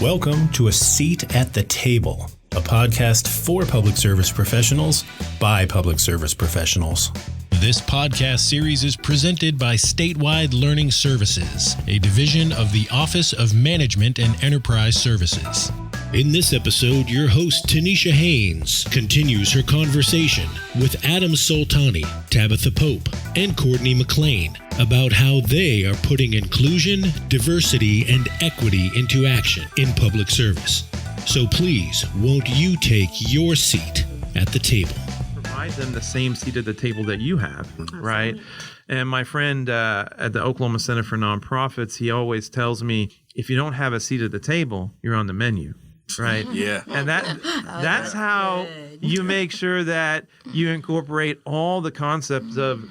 Welcome to A Seat at the Table, a podcast for public service professionals by public service professionals. This podcast series is presented by Statewide Learning Services, a division of the Office of Management and Enterprise Services. In this episode, your host, Tanisha Haynes, continues her conversation with Adam Soltani, Tabitha Pope, and Cordney McClain about how they are putting inclusion, diversity, and equity into action in public service. So please, won't you take your seat at the table? Provide them the same seat at the table that you have, right? And my friend at the Oklahoma Center for Nonprofits, he always tells me, if you don't have a seat at the table, you're on the menu. Right. Yeah. And that's how you make sure that you incorporate all the concepts of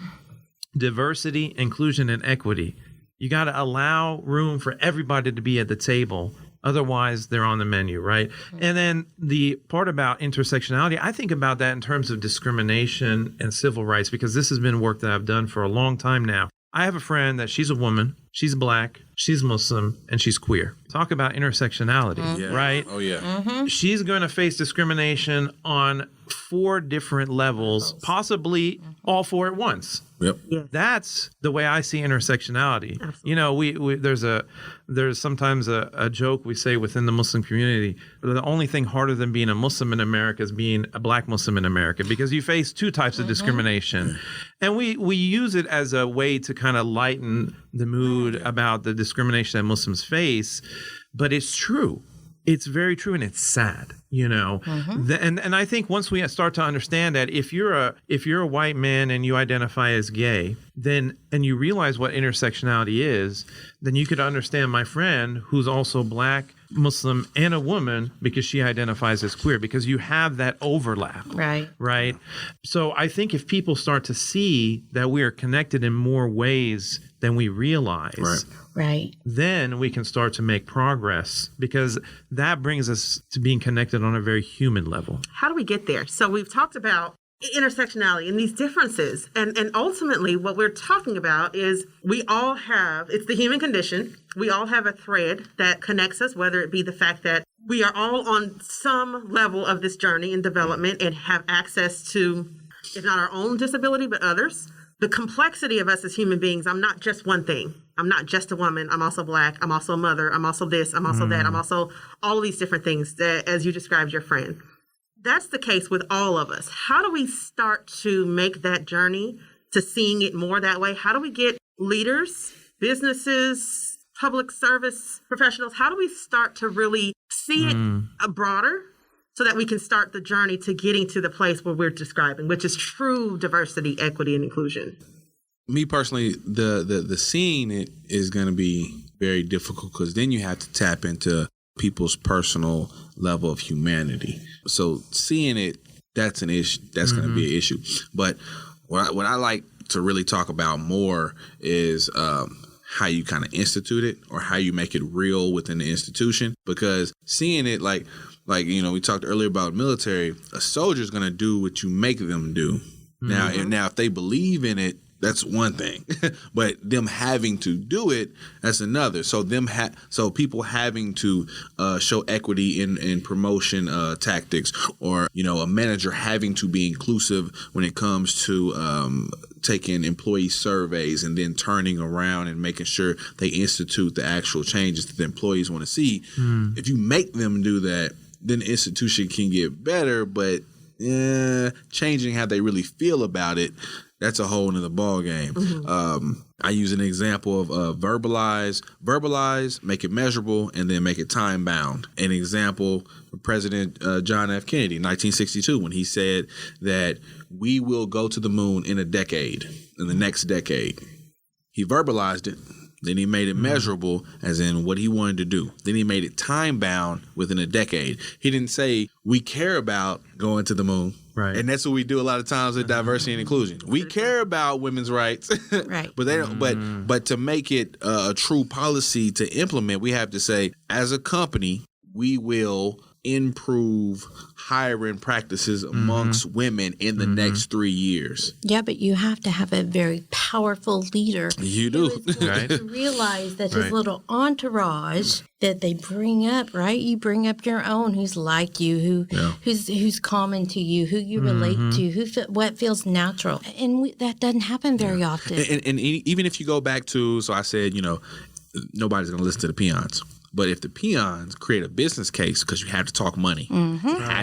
diversity, inclusion, and equity. You got to allow room for everybody to be at the table. Otherwise, they're on the menu, right? And then the part about intersectionality, I think about that in terms of discrimination and civil rights, because this has been work that I've done for a long time now. I have a friend that she's a woman, she's black, she's Muslim, and she's queer. Talk about intersectionality, right? Oh, yeah. Mm-hmm. She's going to face discrimination on 4 different levels, possibly all 4 at once. Yep. Yeah. That's the way I see intersectionality. Absolutely. You know, there's sometimes a joke we say within the Muslim community. The only thing harder than being a Muslim in America is being a black Muslim in America, because you face 2 types of discrimination. And we use it as a way to kind of lighten the mood about the discrimination that Muslims face. But it's true. It's very true, and it's sad, you know. And I think once we start to understand that if you're a white man and you identify as gay, then and you realize what intersectionality is, then you could understand my friend who's also black, Muslim, and a woman because she identifies as queer, because you have that overlap. Right. So I think if people start to see that we are connected in more ways than we realize, Right. then we can start to make progress, because that brings us to being connected on a very human level. How do we get there? So we've talked about intersectionality and these differences. And ultimately what we're talking about is we all have, it's the human condition. We all have a thread that connects us, whether it be the fact that we are all on some level of this journey in development and have access to, if not our own disability, but others. The complexity of us as human beings, I'm not just one thing. I'm not just a woman. I'm also black. I'm also a mother. I'm also this. I'm also that. I'm also all of these different things that, as you described your friend. That's the case with all of us. How do we start to make that journey to seeing it more that way? How do we get leaders, businesses, public service professionals, how do we start to really see it broader so that we can start the journey to getting to the place where we're describing, which is true diversity, equity, and inclusion? Me personally, the seeing it is going to be very difficult, because then you have to tap into people's personal level of humanity. So seeing it, that's an issue. That's going to be an issue. But what I like to really talk about more is how you kind of institute it, or how you make it real within the institution. Because seeing it, like you know, we talked earlier about military. A soldier's going to do what you make them do. Now if they believe in it, that's one thing, but them having to do it, that's another. So so people having to show equity in promotion tactics, or you know, a manager having to be inclusive when it comes to taking employee surveys and then turning around and making sure they institute the actual changes that the employees want to see. If you make them do that, then the institution can get better, but changing how they really feel about it, that's a whole nother ball game. I use an example of verbalize, make it measurable, and then make it time bound. An example, President John F. Kennedy, 1962, when he said that we will go to the moon in the next decade. He verbalized it. Then he made it measurable, as in what he wanted to do. Then he made it time bound within a decade. He didn't say we care about going to the moon. Right. And that's what we do a lot of times with diversity and inclusion. We care about women's rights. Right. But they don't but to make it a true policy to implement, we have to say, as a company, we will improve hiring practices amongst women in the next 3 years. Yeah, but you have to have a very powerful leader. You do. Who is going to realize that his Right. little entourage that they bring up, right? You bring up your own who's like you, who's common to you, who you relate to, what feels natural. And that doesn't happen very often. And even if you go back to, so I said, nobody's going to listen to the peons. But if the peons create a business case, because you have to talk money,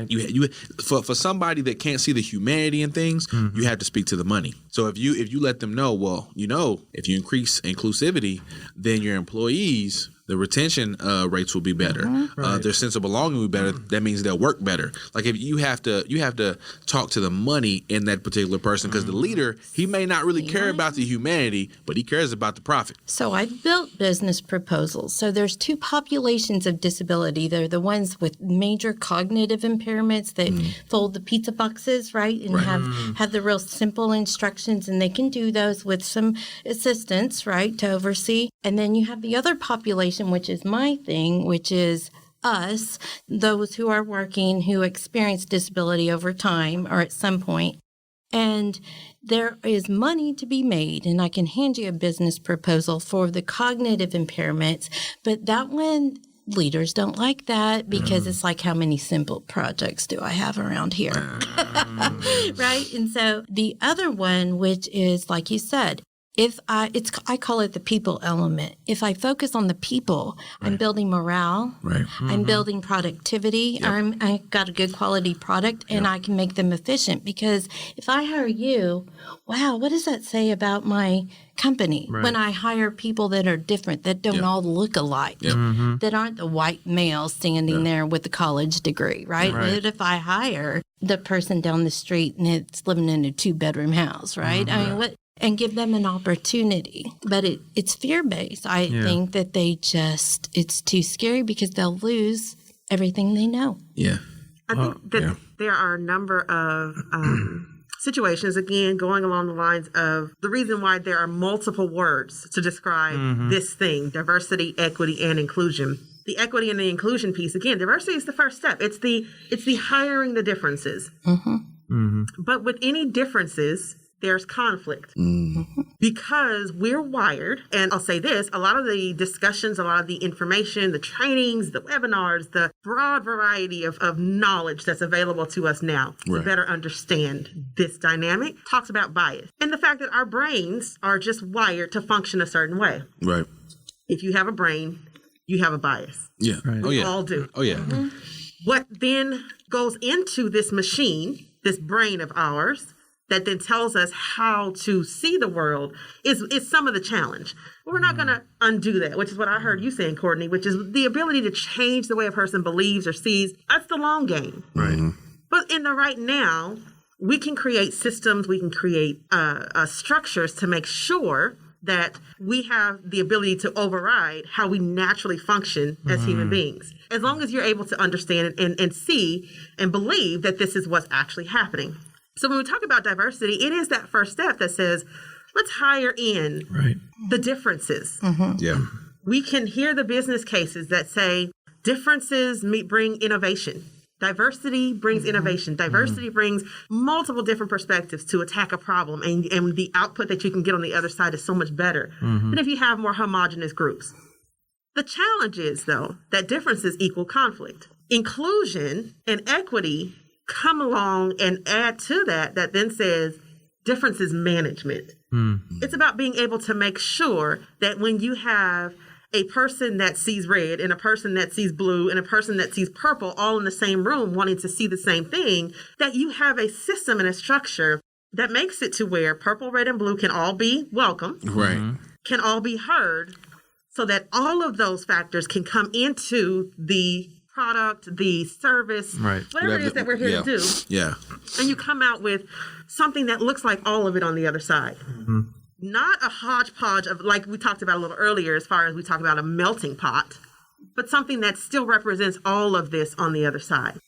you for somebody that can't see the humanity in things, you have to speak to the money. So if you let them know, if you increase inclusivity, then your employees, the retention rates will be better. Their sense of belonging will be better. That means they'll work better. Like if you have to talk to the money in that particular person, because the leader, he may not really care about the humanity, but he cares about the profit. So I built business proposals. So there's two populations of disability. They're the ones with major cognitive impairments that fold the pizza boxes, right? And have the real simple instructions, and they can do those with some assistance, right, to oversee. And then you have the other population, which is my thing, which is us, those who are working, who experience disability over time or at some point. And there is money to be made, and I can hand you a business proposal for the cognitive impairments, but that one, leaders don't like that because it's like, how many simple projects do I have around here? Right? And so the other one, which is, like you said, I call it the people element. If I focus on the people, I'm building morale. Right. I'm building productivity. I got a good quality product, and I can make them efficient. Because if I hire you, wow, what does that say about my company? Right. When I hire people that are different, that don't all look alike, that aren't the white male standing there with the college degree, right? What if I hire the person down the street and it's living in a 2-bedroom house, right? I mean, what? And give them an opportunity. But it's fear-based. I think that it's too scary because they'll lose everything they know. Yeah. I think that there are a number of situations, again, going along the lines of the reason why there are multiple words to describe this thing: diversity, equity, and inclusion. The equity and the inclusion piece, again, diversity is the first step. It's the hiring the differences. But with any differences, there's conflict because we're wired. And I'll say this, a lot of the discussions, a lot of the information, the trainings, the webinars, the broad variety of knowledge that's available to us now to better understand this dynamic talks about bias and the fact that our brains are just wired to function a certain way. Right. If you have a brain, you have a bias. Yeah. Right. We all do. Oh, yeah. What then goes into this machine, this brain of ours, that then tells us how to see the world is some of the challenge. We're not going to undo that, which is what I heard you saying, Cordney, which is the ability to change the way a person believes or sees. That's the long game. Right. But in the right now, we can create systems, we can create structures to make sure that we have the ability to override how we naturally function as human beings. As long as you're able to understand and see and believe that this is what's actually happening. So when we talk about diversity, it is that first step that says, let's hire in the differences. Yeah. We can hear the business cases that say differences bring innovation. Diversity brings innovation. Diversity brings multiple different perspectives to attack a problem, and the output that you can get on the other side is so much better than if you have more homogenous groups. The challenge is, though, that differences equal conflict. Inclusion and equity come along and add to that then says differences management. It's about being able to make sure that when you have a person that sees red and a person that sees blue and a person that sees purple all in the same room wanting to see the same thing, that you have a system and a structure that makes it to where purple, red, and blue can all be welcome, can all be heard, so that all of those factors can come into the product, the service, whatever it is that we're here to do. Yeah. And you come out with something that looks like all of it on the other side. Not a hodgepodge of, like we talked about a little earlier, as far as we talk about a melting pot, but something that still represents all of this on the other side.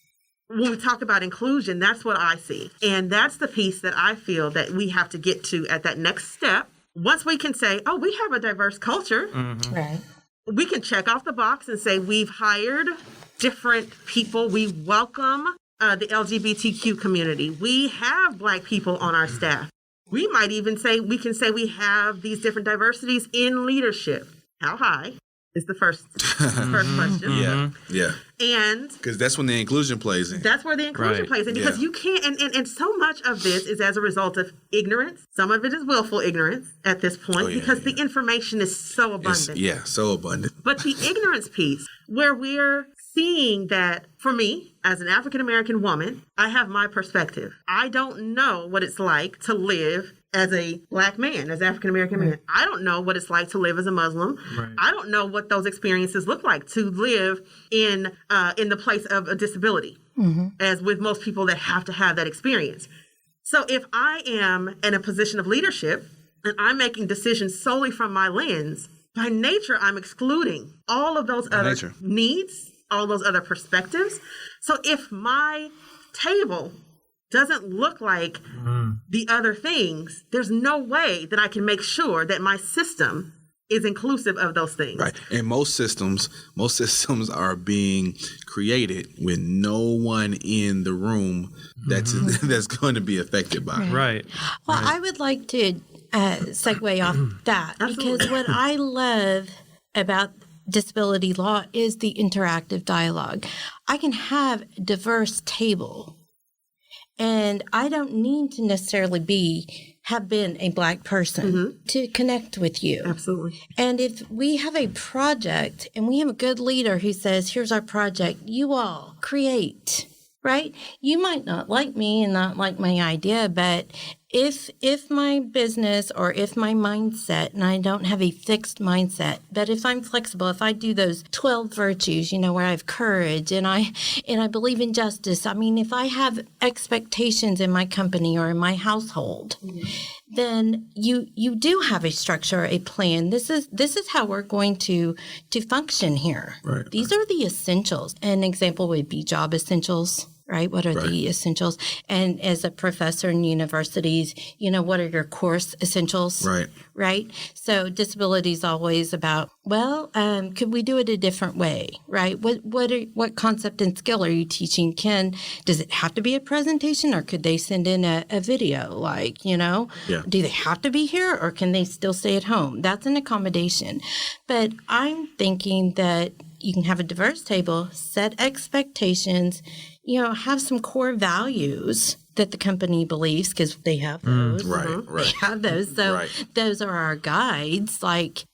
When we talk about inclusion, that's what I see. And that's the piece that I feel that we have to get to at that next step. Once we can say, oh, we have a diverse culture. Right. We can check off the box and say we've hired different people. We welcome the LGBTQ community. We have Black people on our staff. We might even say, we have these different diversities in leadership. How high is the first question. Yeah. And because that's when the inclusion plays in. That's where the inclusion plays in, because you can't, and so much of this is as a result of ignorance. Some of it is willful ignorance at this point, because the information is so abundant. So abundant. But the ignorance piece, where we're seeing that, for me, as an African-American woman, I have my perspective. I don't know what it's like to live as a Black man, as African-American man. I don't know what it's like to live as a Muslim. Right. I don't know what those experiences look like to live in the place of a disability, as with most people that have to have that experience. So if I am in a position of leadership and I'm making decisions solely from my lens, by nature, I'm excluding all of those other needs, all those other perspectives. So if my table doesn't look like the other things, there's no way that I can make sure that my system is inclusive of those things. Right. And most systems are being created with no one in the room that's going to be affected by it. Right. Well, I would like to segue off that, because what I love about disability law is the interactive dialogue. I can have a diverse table, and I don't need to necessarily have been a Black person to connect with you. Absolutely. And if we have a project and we have a good leader who says, here's our project, you all create, right? You might not like me and not like my idea, but if my business or if my mindset, and I don't have a fixed mindset, but if I'm flexible, if I do those 12 virtues, where I have courage and I believe in justice, I mean, if I have expectations in my company or in my household, then you do have a structure, a plan. This is how we're going to function here. Right. These are the essentials. An example would be job essentials. Right? What are the essentials? And as a professor in universities, what are your course essentials? Right. Right? So disability is always about, could we do it a different way? Right? What concept and skill are you teaching? Does it have to be a presentation, or could they send in a video? Do they have to be here, or can they still stay at home? That's an accommodation. But I'm thinking that you can have a diverse table, set expectations, have some core values that the company believes, because they have those. Right. They have those. So those are our guides.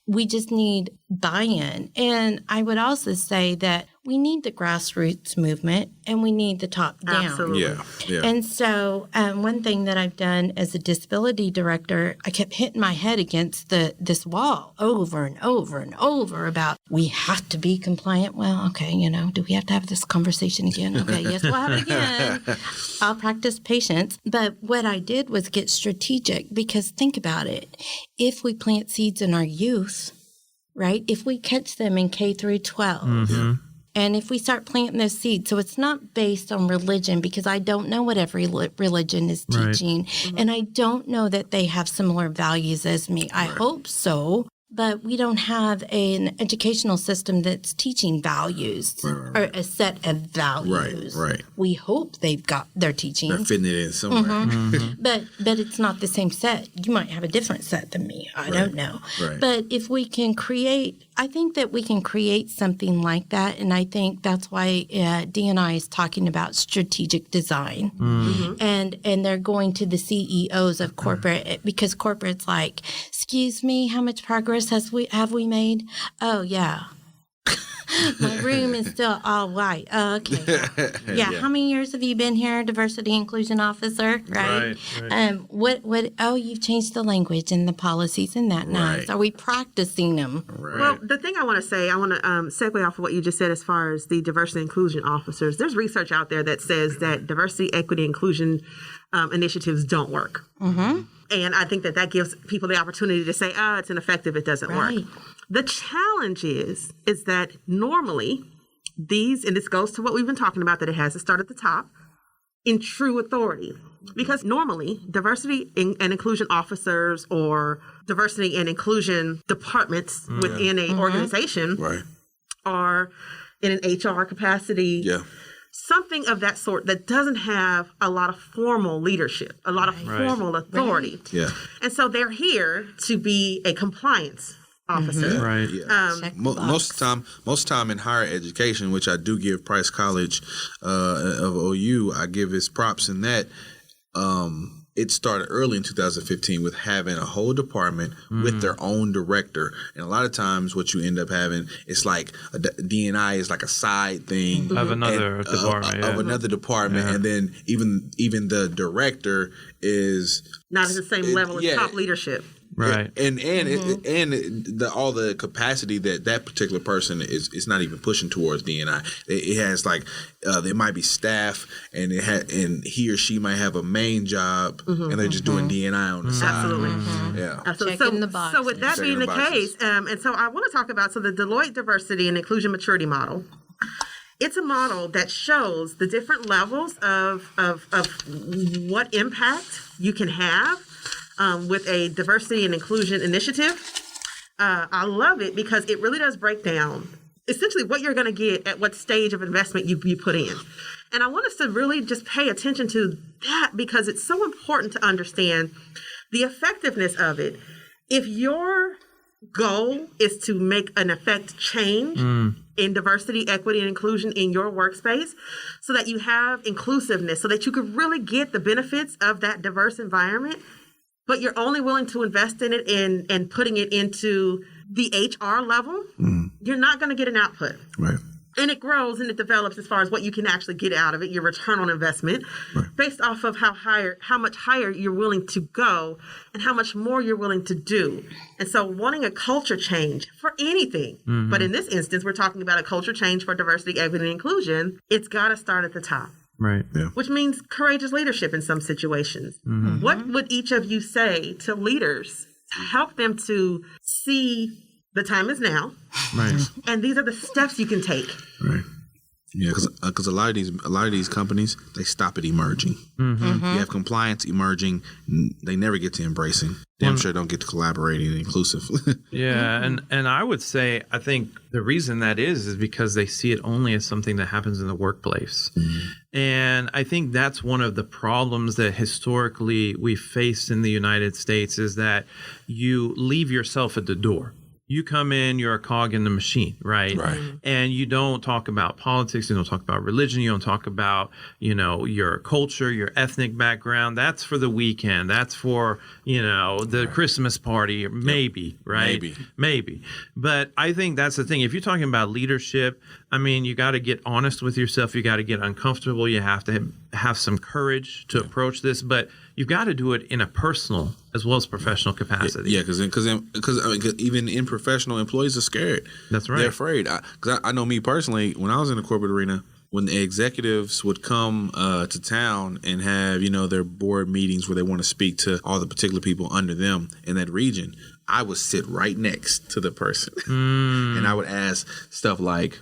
We just need buy-in. And I would also say that we need the grassroots movement and we need the top down. Absolutely. Yeah. And so one thing that I've done as a disability director, I kept hitting my head against this wall over and over and over about, we have to be compliant. Well, okay, do we have to have this conversation again? Okay, yes, we'll have it again. I'll practice patience. But what I did was get strategic, because think about it. If we plant seeds in our youth, right, if we catch them in K through 12, and if we start planting those seeds, so it's not based on religion, because I don't know what every religion is teaching, and I don't know that they have similar values as me. I hope so, but we don't have an educational system that's teaching values or a set of values. Right. We hope they're teaching. They're fitting it in somewhere. But it's not the same set. You might have a different set than me. I don't know. Right. But if we can I think that we can create something like that, and I think that's why D&I is talking about strategic design, and they're going to the CEOs of corporate, because corporate's like, excuse me, how much progress have we made? Oh yeah. My room is still all white. Oh, okay. Yeah. How many years have you been here, diversity inclusion officer? Right. What? Oh, you've changed the language and the policies, and that nice. Are we practicing them? Well, the thing I want to say, I want to segue off of what you just said as far as the diversity inclusion officers. There's research out there that says that diversity, equity, inclusion initiatives don't work. And I think that gives people the opportunity to say, it's ineffective, it doesn't work. The challenge is that normally and this goes to what we've been talking about, that it has to start at the top, in true authority. Because normally diversity and inclusion officers or diversity and inclusion departments within an organization are in an HR capacity. Yeah. Something of that sort that doesn't have a lot of formal leadership, a lot of formal authority. Right. Yeah. And so they're here to be a compliance officer. Right. Yeah. Check the Most time in higher education, which I do give Price College of OU, I give its props in that. It started early in 2015 with having a whole department with their own director. And a lot of times what you end up having, it's like a D&I is like a side thing. Of another department. Of another department. Yeah. And then even the director is Not at the same level as top leadership. Right. And all the capacity that particular person is not even pushing towards D&I. It has like there might be staff, and and he or she might have a main job, and they're just doing D&I on the side. Absolutely. Yeah. Absolutely. Checking the boxes. So with that Checking being the the boxes. case, and so I want to talk about the Deloitte Diversity and Inclusion Maturity Model. It's a model that shows the different levels of what impact you can have with a diversity and inclusion initiative. I love it because it really does break down essentially what you're going to get at what stage of investment you put in. And I want us to really just pay attention to that because it's so important to understand the effectiveness of it. If your goal is to make an effect change in diversity, equity, and inclusion in your workspace so that you have inclusiveness, so that you could really get the benefits of that diverse environment, but you're only willing to invest in it and putting it into the HR level, you're not going to get an output. Right. And it grows and it develops as far as what you can actually get out of it, your return on investment, based off of how much higher you're willing to go and how much more you're willing to do. And so wanting a culture change for anything, but in this instance, we're talking about a culture change for diversity, equity, and inclusion, it's got to start at the top. Right. Yeah. Which means courageous leadership in some situations. What would each of you say to leaders to help them to see the time is now, Right. and these are the steps you can take? Right. Yeah, because a lot of these companies, they stop at emerging. You have compliance emerging, they never get to embracing. Damn sure don't get to collaborating and inclusive. Yeah, and I would say I think the reason that is because they see it only as something that happens in the workplace. And I think that's one of the problems that historically we faced in the United States is that you leave yourself at the door. You come in, you're a cog in the machine, right? Right. And you don't talk about politics, you don't talk about religion, you don't talk about, your culture, your ethnic background. That's for the weekend. That's for, the Christmas party, maybe, right? Maybe. But I think that's the thing. If you're talking about leadership, I mean, you got to get honest with yourself. You got to get uncomfortable. You have to have some courage to approach this, but you've got to do it in a personal as well as professional capacity. Yeah, because even in professional, employees are scared. That's right. They're afraid. Because I know me personally, when I was in the corporate arena, when the executives would come to town and have, their board meetings where they want to speak to all the particular people under them in that region, I would sit right next to the person. And I would ask stuff like,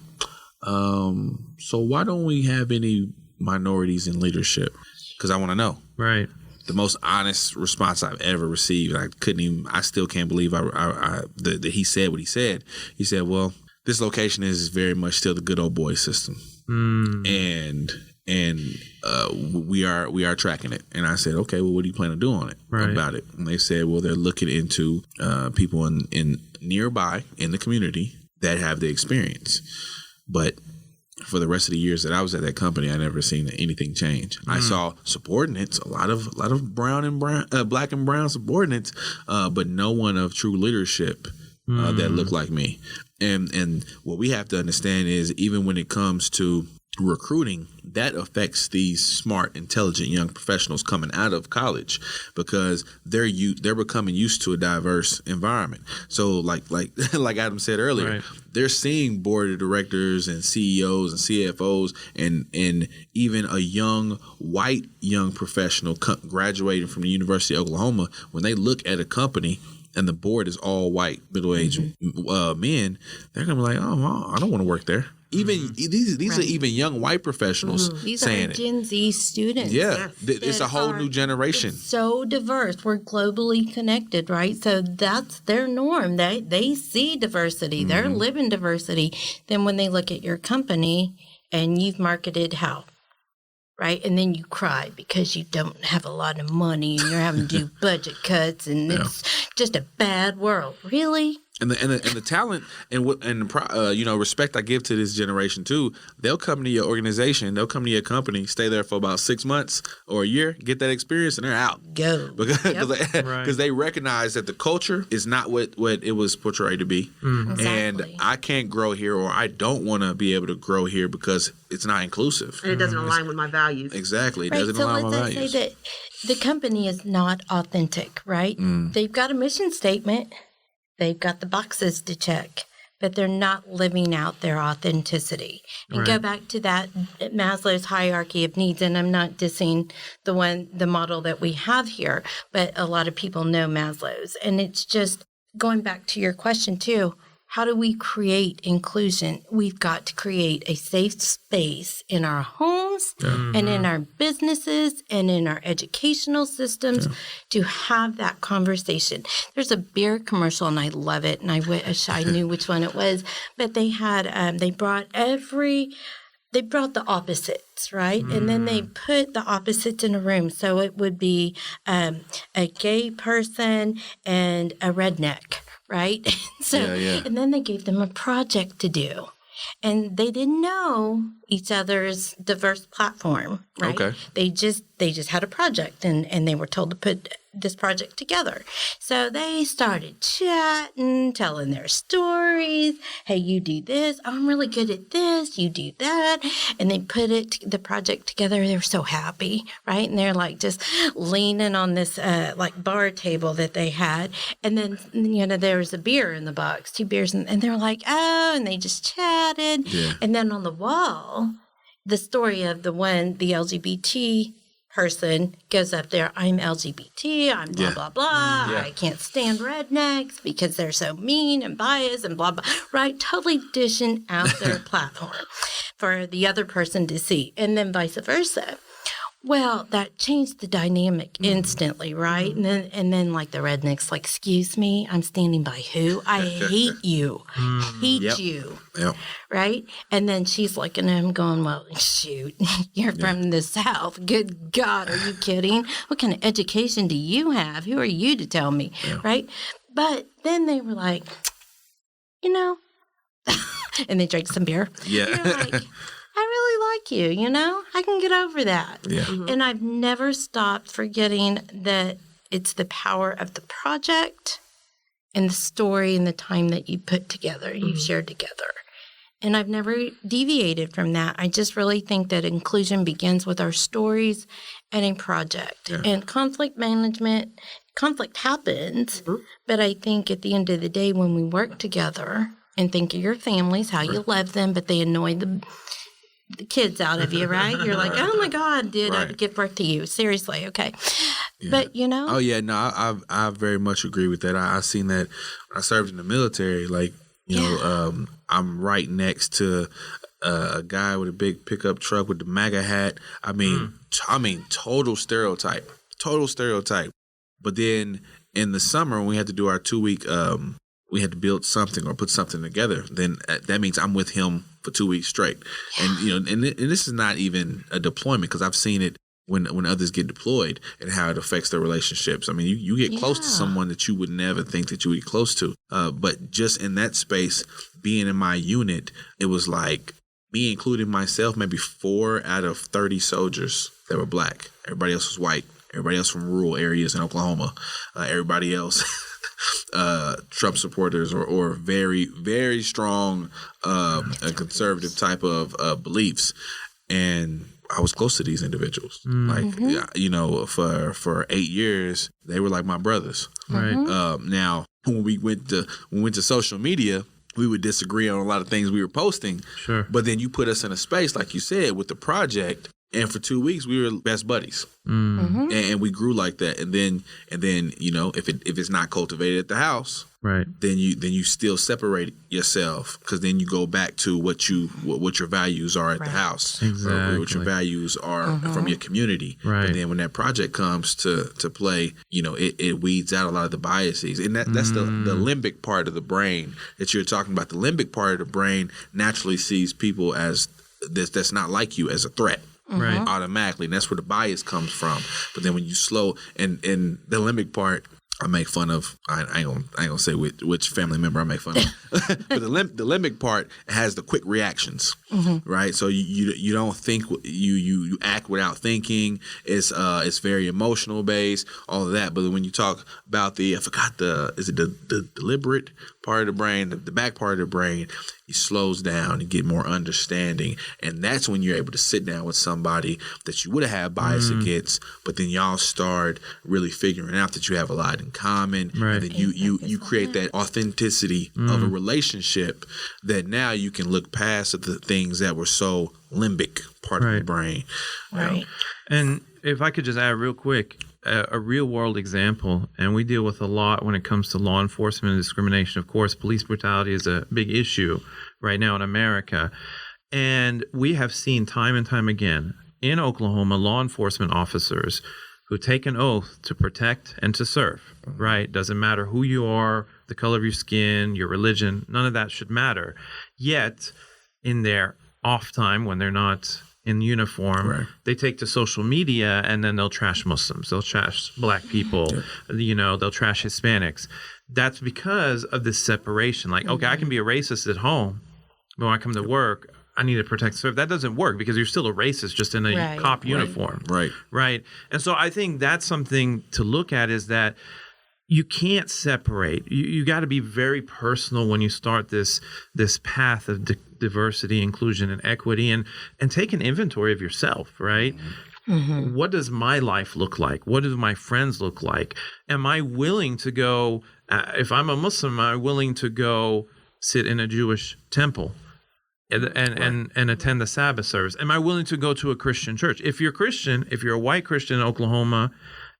so why don't we have any minorities in leadership? Because I want to know. Right. The most honest response I've ever received. I still can't believe that he said what he said. He said, well, this location is very much still the good old boy system. And we are tracking it. And I said, okay, well, what do you plan to do on it about it? And they said, well, they're looking into people in nearby in the community that have the experience. But for the rest of the years that I was at that company, I never seen anything change. I saw subordinates, a lot of black and brown subordinates, but no one of true leadership that looked like me. And what we have to understand is even when it comes to recruiting, that affects these smart, intelligent young professionals coming out of college because they're becoming used to a diverse environment. So like Adam said earlier, they're seeing board of directors and CEOs and CFOs and even a young professional graduating from the University of Oklahoma, when they look at a company and the board is all white, middle-aged men, they're going to be like, oh, I don't want to work there. Even these are even young white professionals These saying are it. Gen Z students. Yeah, it's a that whole are new generation. So diverse. We're globally connected, right? So that's their norm. They see diversity. They're living diversity. Then when they look at your company and you've marketed how? Right? And then you cry because you don't have a lot of money and you're having to do budget cuts and it's just a bad world. Really? And the talent and respect I give to this generation too. They'll come to your organization, they'll come to your company, stay there for about 6 months or a year, get that experience, and they're out. Go Because they recognize that the culture is not what it was portrayed to be, Exactly. and I can't grow here, or I don't want to be able to grow here because it's not inclusive. And it doesn't align with my values. Exactly, it Right, doesn't so align with my let's values. say that the company is not authentic, right? They've got a mission statement. They've got the boxes to check, but they're not living out their authenticity. And go back to that Maslow's hierarchy of needs, and I'm not dissing the model that we have here, but a lot of people know Maslow's. And it's just going back to your question too, how do we create inclusion? We've got to create a safe space in our homes and in our businesses and in our educational systems to have that conversation. There's a beer commercial, and I love it, and I wish I knew which one it was, but they had, they brought the opposites, right? And then they put the opposites in a room. So it would be a gay person and a redneck, right? And then they gave them a project to do. And they didn't know each other's diverse platform, right? Okay. They just had a project and they were told to put this project together. So they started chatting, telling their stories. Hey, you do this. I'm really good at this. You do that. And they put the project together. They were so happy, right? And they're like just leaning on this like bar table that they had. And then, there was a beer in the box, 2 beers. And they were like, oh, and they just chatted. Yeah. And then on the wall, the story of the LGBT person goes up there. I'm LGBT. I'm blah, blah, blah. I can't stand rednecks because they're so mean and biased and blah, blah. Right? Totally dishing out their platform for the other person to see. And then vice versa. Well, that changed the dynamic instantly, right? And then like the rednecks, like, excuse me, I'm standing by who? I hate you. Hate you. Yep. Right? And then she's looking at him going, well, shoot, you're from the South. Good God, are you kidding? What kind of education do you have? Who are you to tell me? Right? But then they were like, and they drank some beer. Yeah. They're like, I really like you, I can get over that. Yeah. And I've never stopped forgetting that it's the power of the project and the story and the time that you put together, you've shared together. And I've never deviated from that. I just really think that inclusion begins with our stories and a project. Yeah. And conflict happens, but I think at the end of the day, when we work together and think of your families, how you love them, but they annoy the kids out of you, right? You're like, oh my God, did I give birth to you? Seriously, okay. Yeah. But Oh yeah, no, I very much agree with that. I seen that when I served in the military. Like, I'm right next to a guy with a big pickup truck with the MAGA hat. I mean, total stereotype. But then in the summer when we had to do our 2-week, we had to build something or put something together. Then that means I'm with him for 2 weeks straight. And and this is not even a deployment, because I've seen it when others get deployed and how it affects their relationships. I mean, you get close to someone that you would never think that you would get close to. But just in that space, being in my unit, it was like me including myself, maybe 4 out of 30 soldiers that were black. Everybody else was white. Everybody else from rural areas in Oklahoma. Everybody else Trump supporters or very, very strong a conservative type of beliefs. And I was close to these individuals. Like, for 8 years, they were like my brothers. Right. Now, when we went to social media, we would disagree on a lot of things we were posting. Sure. But then you put us in a space, like you said, with the project. And for 2 weeks, we were best buddies, and we grew like that. And then, if it's not cultivated at the house, Right. then you still separate yourself, because then you go back to what your values are at the house, Exactly. or what your values are from your community. Right. But then when that project comes to play, it weeds out a lot of the biases, and that's the limbic part of the brain that you're talking about. The limbic part of the brain naturally sees people as that's not like you as a threat. Right. Automatically, and that's where the bias comes from. But then when you slow and the limbic part, I make fun of. I ain't gonna say which family member I make fun of. But the limbic part has the quick reactions, right? So you don't think, you act without thinking. It's very emotional based, all of that. But when you talk about is it the deliberate part of the brain, the back part of the brain, he slows down and get more understanding, and that's when you're able to sit down with somebody that you would have had bias against, but then y'all start really figuring out that you have a lot in common, Right. and then you create that authenticity of a relationship that now you can look past the things that were so limbic part of the brain. Right. And if I could just add real quick, a real world example, and we deal with a lot when it comes to law enforcement and discrimination. Of course, police brutality is a big issue right now in America. And we have seen time and time again in Oklahoma, law enforcement officers who take an oath to protect and to serve, right? Doesn't matter who you are, the color of your skin, your religion, none of that should matter. Yet, in their off time, when they're not in uniform, they take to social media and then they'll trash Muslims, they'll trash black people, they'll trash Hispanics. That's because of this separation. Like, okay, I can be a racist at home, but when I come to work, I need to protect and serve. That doesn't work because you're still a racist, just in a cop uniform. Right. And so I think that's something to look at, is that you can't separate. You got to be very personal when you start this path of diversity, inclusion, and equity, and take an inventory of yourself, right? Mm-hmm. What does my life look like? What do my friends look like? Am I willing to go, if I'm a Muslim, am I willing to go sit in a Jewish temple and attend the Sabbath service? Am I willing to go to a Christian church? If you're Christian, if you're a white Christian in Oklahoma,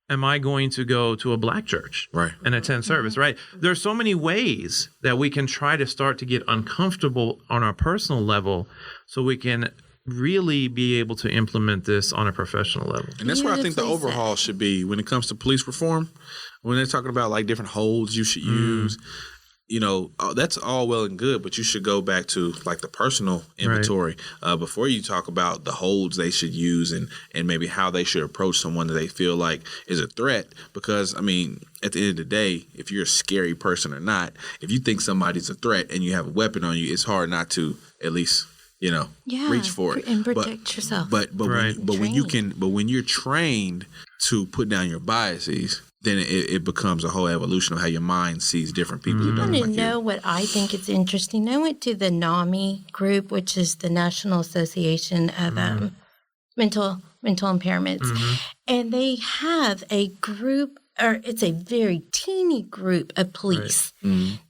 am I going to go to a black church and attend service, right? There's so many ways that we can try to start to get uncomfortable on our personal level so we can really be able to implement this on a professional level. And that's where I think the overhaul should be when it comes to police reform. When they're talking about like different holds you should use, that's all well and good, but you should go back to like the personal inventory before you talk about the holds they should use and maybe how they should approach someone that they feel like is a threat. Because, I mean, at the end of the day, if you're a scary person or not, if you think somebody's a threat and you have a weapon on you, it's hard not to at least, reach for it and protect yourself. But when you're trained to put down your biases, then it becomes a whole evolution of how your mind sees different people. I want to know what I think is interesting. I went to the NAMI group, which is the National Association of Mental Impairments, and they have a group, or it's a very teeny group of police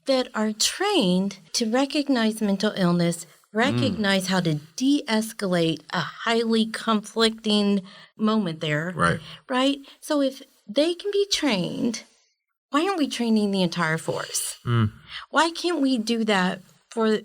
that are trained to recognize mental illness, recognize how to de-escalate a highly conflicting moment there. Right? So if they can be trained, why aren't we training the entire force? Why can't we do that for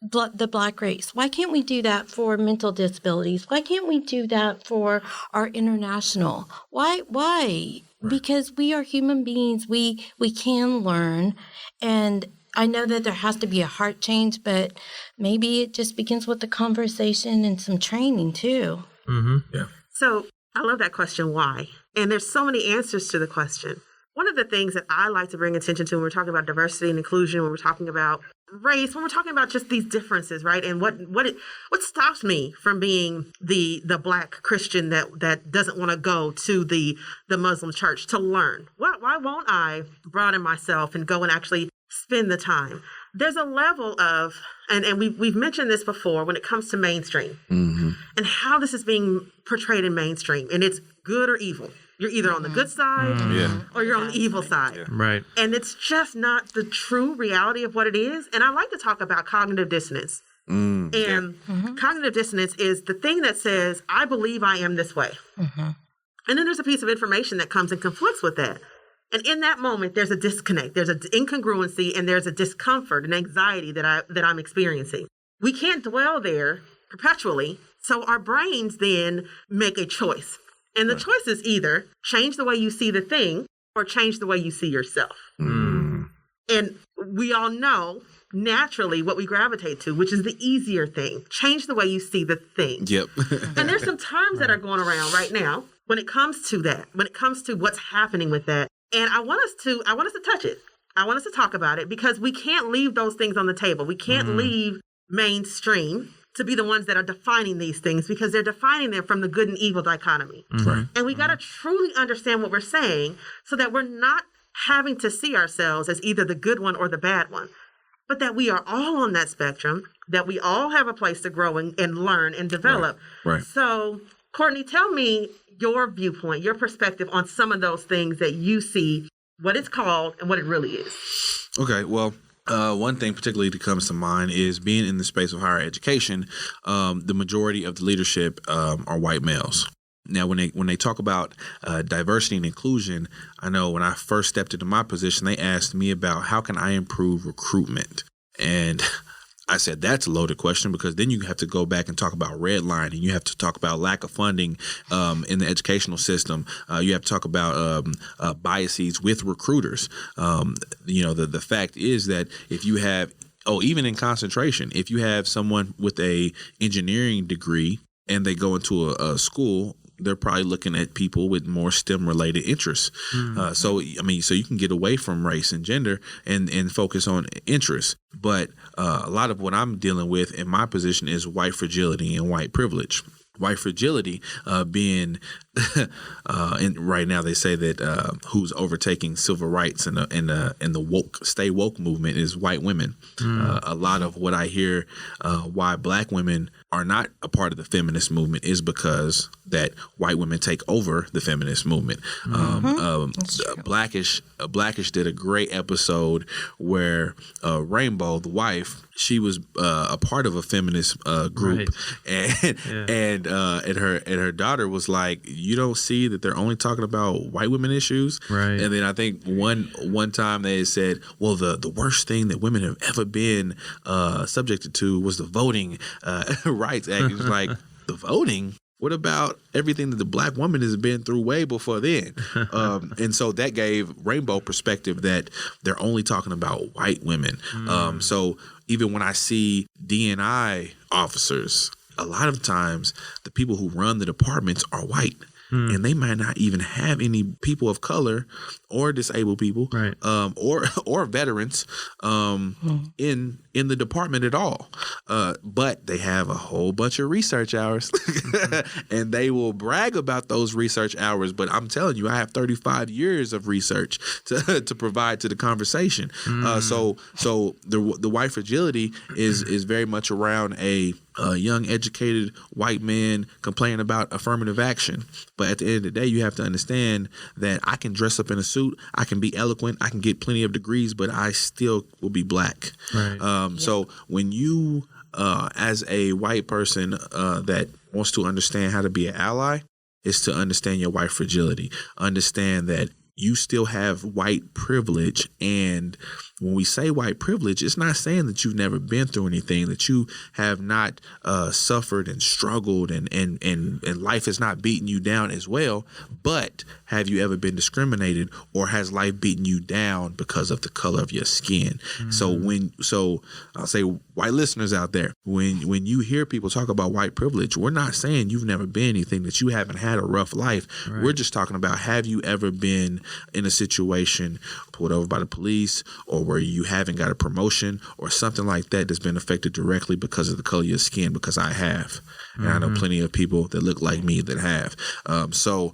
the Black race? Why can't we do that for mental disabilities? Why can't we do that for our international? Why? Because we are human beings. We can learn. And I know that there has to be a heart change, but maybe it just begins with the conversation and some training too. So I love that question, why? And there's so many answers to the question. One of the things that I like to bring attention to when we're talking about diversity and inclusion, when we're talking about race, when we're talking about just these differences, right? And what stops me from being the Black Christian that doesn't want to go to the Muslim church to learn? Why won't I broaden myself and go and actually spend the time? There's a level of, and we've mentioned this before when it comes to mainstream and how this is being portrayed in mainstream, and it's good or evil. You're either on the good side or you're on the evil side. Right. And it's just not the true reality of what it is. And I like to talk about cognitive dissonance. And cognitive dissonance is the thing that says, I believe I am this way. And then there's a piece of information that comes and conflicts with that. And in that moment, there's a disconnect, there's an incongruency, and there's a discomfort and anxiety that I'm experiencing. We can't dwell there perpetually. So our brains then make a choice. And the choice is either change the way you see the thing or change the way you see yourself. And we all know naturally what we gravitate to, which is the easier thing. Change the way you see the thing. Yep. And there's some terms that are going around right now when it comes to that, when it comes to what's happening with that. And I want us to touch it. I want us to talk about it because we can't leave those things on the table. We can't leave mainstream to be the ones that are defining these things because they're defining them from the good and evil dichotomy. Right. And we got to truly understand what we're saying so that we're not having to see ourselves as either the good one or the bad one, but that we are all on that spectrum, that we all have a place to grow and learn and develop. Right. So, Cordney, tell me your viewpoint, your perspective on some of those things that you see, what it's called and what it really is. Okay, well, one thing particularly that comes to mind is being in the space of higher education. The majority of the leadership are white males. Now, when they talk about diversity and inclusion, I know when I first stepped into my position, they asked me about how can I improve recruitment, and I said, that's a loaded question because then you have to go back and talk about redlining. You have to talk about lack of funding in the educational system. You have to talk about biases with recruiters. The fact is that if you have, even in concentration, if you have someone with a engineering degree and they go into a school, they're probably looking at people with more STEM-related interests. So you can get away from race and gender and focus on interests. But a lot of what I'm dealing with in my position is white fragility and white privilege. White fragility being, and right now they say that who's overtaking civil rights in the woke, stay woke movement is white women. A lot of what I hear why black women are not a part of the feminist movement is because that white women take over the feminist movement. Blackish did a great episode where Rainbow, the wife, she was a part of a feminist group, and her daughter was like, "You don't see that they're only talking about white women issues." Right. And then I think one time they said, "Well, the worst thing that women have ever been subjected to was the Voting Rights Act." It was like, the voting? What about everything that the black woman has been through way before then? And so that gave Rainbow perspective that they're only talking about white women. So even when I see D&I officers, a lot of times the people who run the departments are white. And they might not even have any people of color or disabled people, right, or veterans in the department at all. But they have a whole bunch of research hours, and they will brag about those research hours. But I'm telling you, I have 35 years of research to provide to the conversation. So the white fragility is very much around a young, educated white man complaining about affirmative action. But at the end of the day, you have to understand that I can dress up in a suit, I can be eloquent, I can get plenty of degrees, but I still will be black. Right. So when you, as a white person that wants to understand how to be an ally, is to understand your white fragility. Understand that you still have white privilege. And when we say white privilege, it's not saying that you've never been through anything, that you have not suffered and struggled and life has not beaten you down as well. But have you ever been discriminated, or has life beaten you down because of the color of your skin? So I'll say, white listeners out there, when you hear people talk about white privilege, we're not saying you've never been anything, that you haven't had a rough life. Right. We're just talking about, have you ever been in a situation pulled over by the police, or where you haven't got a promotion or something like that that's been affected directly because of the color of your skin? Because I have. And I know plenty of people that look like me that have. So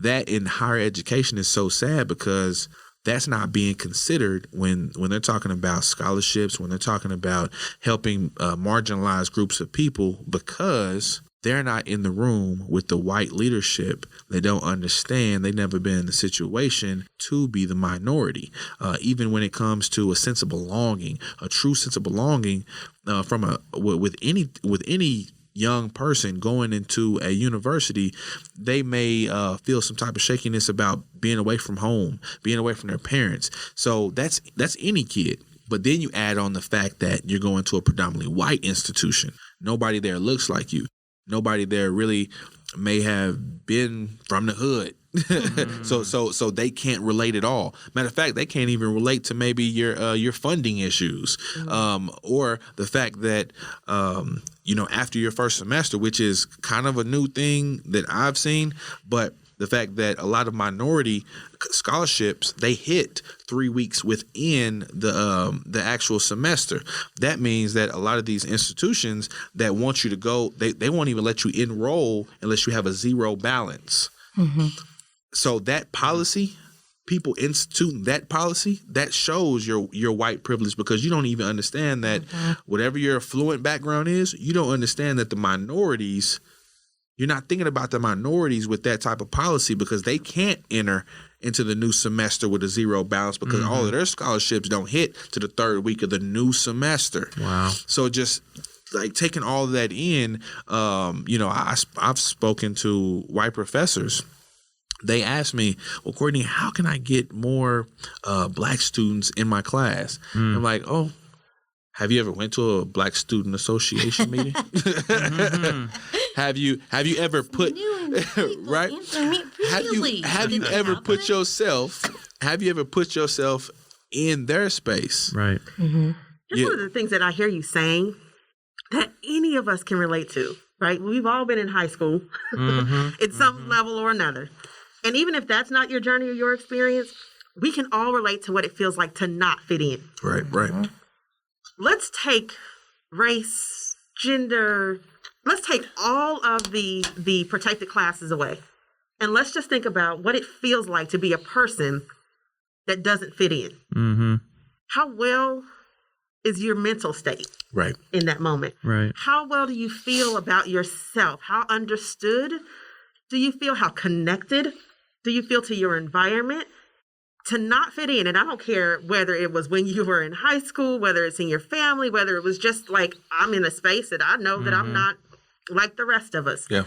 that in higher education is so sad, because that's not being considered when they're talking about scholarships, when they're talking about helping marginalized groups of people, because they're not in the room with the white leadership. They don't understand. They've never been in the situation to be the minority. Even when it comes to a sense of belonging, a true sense of belonging, with any young person going into a university, they may feel some type of shakiness about being away from home, being away from their parents. So that's any kid. But then you add on the fact that you're going to a predominantly white institution. Nobody there looks like you. Nobody there really may have been from the hood. So they can't relate at all. Matter of fact, they can't even relate to maybe your funding issues, or the fact that after your first semester, which is kind of a new thing that I've seen, but the fact that a lot of minority scholarships, they hit 3 weeks within the actual semester. That means that a lot of these institutions that want you to go, they won't even let you enroll unless you have a zero balance. Mm-hmm. So that policy, people instituting that policy, that shows your white privilege, because you don't even understand that whatever your affluent background is, you don't understand that the minorities, you're not thinking about the minorities with that type of policy, because they can't enter into the new semester with a zero balance, because all of their scholarships don't hit to the third week of the new semester. Wow. So just like taking all of that in, I've spoken to white professors. They asked me, well, Cordney, how can I get more black students in my class? I'm like, oh, have you ever went to a Black Student Association meeting? Have you ever put right? Have you ever put yourself in their space? Right. Mm-hmm. That's one of the things that I hear you saying that any of us can relate to. Right? We've all been in high school at some level or another. And even if that's not your journey or your experience, we can all relate to what it feels like to not fit in. Right. Let's take race, gender, let's take all of the protected classes away. And let's just think about what it feels like to be a person that doesn't fit in. Mm-hmm. How well is your mental state in that moment? Right. How well do you feel about yourself? How understood do you feel? How connected do you feel to your environment? To not fit in, and I don't care whether it was when you were in high school, whether it's in your family, whether it was just like, I'm in a space that I know that I'm not like the rest of us. Yeah.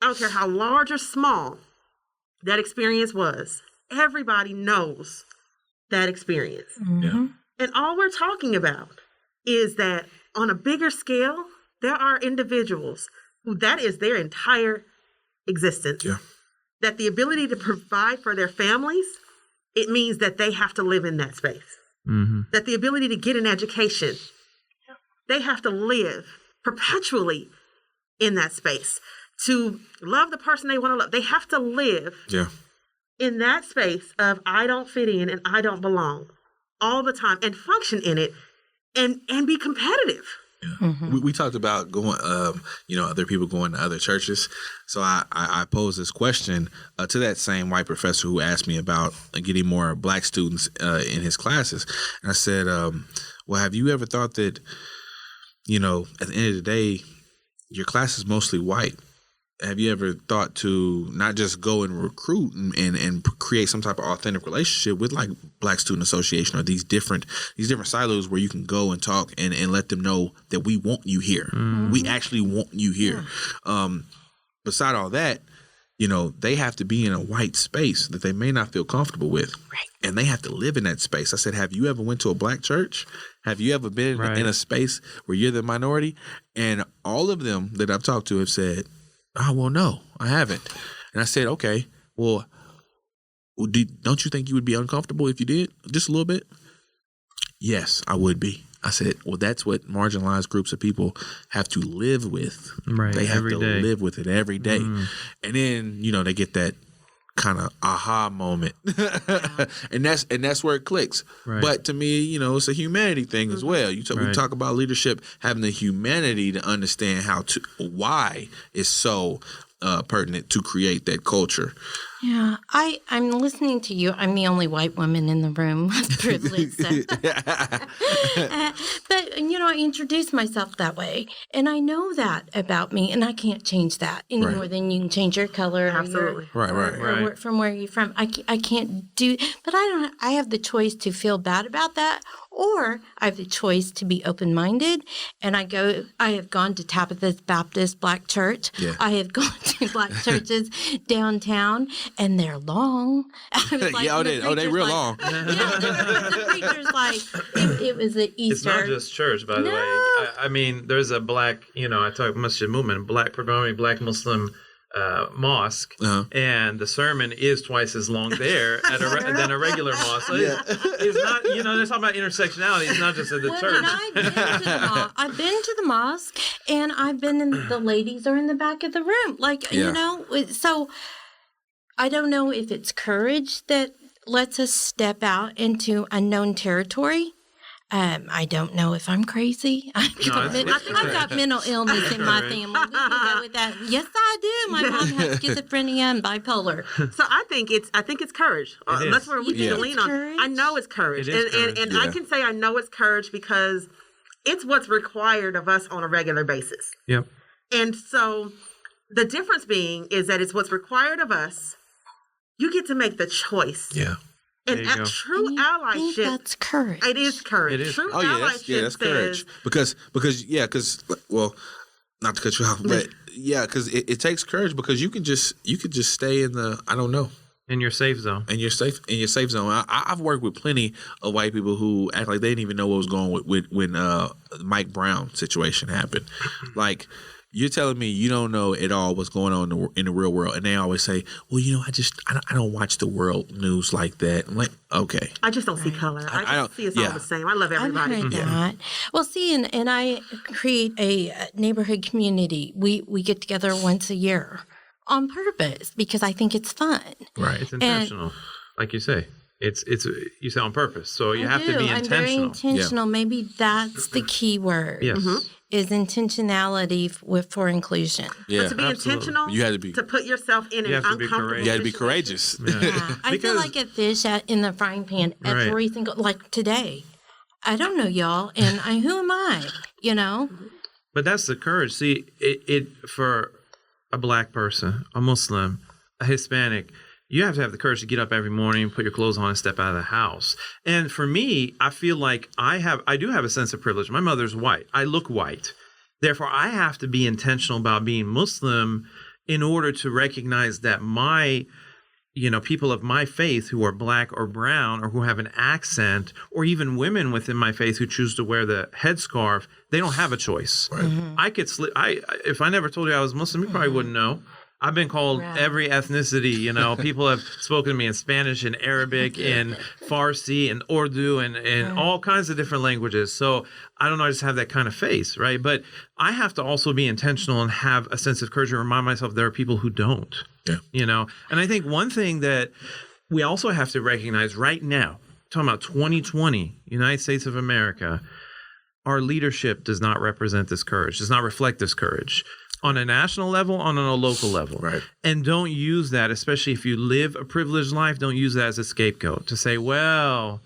I don't care how large or small that experience was. Everybody knows that experience. Mm-hmm. Yeah. And all we're talking about is that on a bigger scale, there are individuals who that is their entire existence. Yeah. That the ability to provide for their families, it means that they have to live in that space. Mm-hmm. That the ability to get an education, they have to live perpetually in that space. To love the person they want to love, they have to live in that space of I don't fit in and I don't belong all the time, and function in it and be competitive. Yeah. Mm-hmm. We talked about going, other people going to other churches. So I posed this question to that same white professor who asked me about getting more black students in his classes. And I said, well, have you ever thought that, at the end of the day, your class is mostly white? Have you ever thought to not just go and recruit and create some type of authentic relationship with like Black Student Association or these different silos where you can go and talk and let them know that we want you here. Mm-hmm. We actually want you here. Yeah. Beside all that, they have to be in a white space that they may not feel comfortable with. Right. And they have to live in that space. I said, have you ever went to a black church? Have you ever been in a space where you're the minority? And all of them that I've talked to have said, oh, well, no, I haven't. And I said, okay, well, don't you think you would be uncomfortable if you did? Just a little bit? Yes, I would be. I said, well, that's what marginalized groups of people have to live with. Right. They have to live with it every day. Mm. And then, they get that kind of aha moment. and that's where it clicks. Right. But to me, it's a humanity thing as well. We talk about leadership having the humanity to understand why it's so pertinent to create that culture. Yeah, I'm listening to you. I'm the only white woman in the room. Privileged. But, I introduce myself that way. And I know that about me. And I can't change that any more than you can change your color. Absolutely. Or from where you're from. I can't do. But I have the choice to feel bad about that Or I have the choice to be open-minded, and I have gone to Tabith Baptist Black Church. Yeah. I have gone to Black churches downtown, and they're long. I was like, they real long. Yeah, the preacher's like, it was an Easter. It's not just church, by the way. I mean, there's a black, I talk Masjid movement, predominantly black Muslim mosque, and the sermon is twice as long there than a regular mosque. So it's not, they're talking about intersectionality. It's not just at the church. I've been to the mosque, and I've been in the ladies are in the back of the room. So I don't know if it's courage that lets us step out into unknown territory. I don't know if I'm crazy. I've got mental illness in my family. We can go with that. Yes, I do. My mom has schizophrenia and bipolar. So I think it's courage. That's where we need to lean on. Courage? I know it's courage, and I can say I know it's courage because it's what's required of us on a regular basis. Yep. And so the difference being is that it's what's required of us. You get to make the choice. Yeah. And true allyship. That's courage. It is courage. It is. True allyship that's courage. Because not to cut you off, but because it takes courage because you could just stay in the in your safe zone. In your safe zone. I've worked with plenty of white people who act like they didn't even know what was going on when Mike Brown situation happened. Like, you're telling me you don't know at all what's going on in the real world, and they always say, "Well, I don't watch the world news like that." I'm like, okay, I just don't see color. I don't see us all the same. I love everybody. I've heard that. Well, see, and I create a neighborhood community. We get together once a year on purpose because I think it's fun. Right, it's intentional, like you say. It's you say on purpose, so you have to be intentional. I'm very intentional. Yeah. Maybe that's the key word. Yes. Mm-hmm. Is intentionality for inclusion. Yeah, but to be intentional, you had to be to put yourself in an uncomfortable situation. You had to be courageous. Yeah. I feel like a fish in the frying pan every single, like today. I don't know y'all, and who am I? But that's the courage. See, it for a black person, a Muslim, a Hispanic. You have to have the courage to get up every morning, put your clothes on, and step out of the house. And for me, I feel like I do have a sense of privilege. My mother's white. I look white. Therefore, I have to be intentional about being Muslim in order to recognize that my, people of my faith who are black or brown or who have an accent, or even women within my faith who choose to wear the headscarf, they don't have a choice. Right. Mm-hmm. I could if I never told you I was Muslim, you probably wouldn't know. I've been called every ethnicity, people have spoken to me in Spanish and Arabic and Farsi and Urdu and all kinds of different languages. So I don't know, I just have that kind of face, right? But I have to also be intentional and have a sense of courage and remind myself there are people who don't, And I think one thing that we also have to recognize right now, talking about 2020, United States of America, our leadership does not represent this courage, does not reflect this courage. On a national level, on a local level. Right. And don't use that, especially if you live a privileged life, don't use that as a scapegoat to say, well,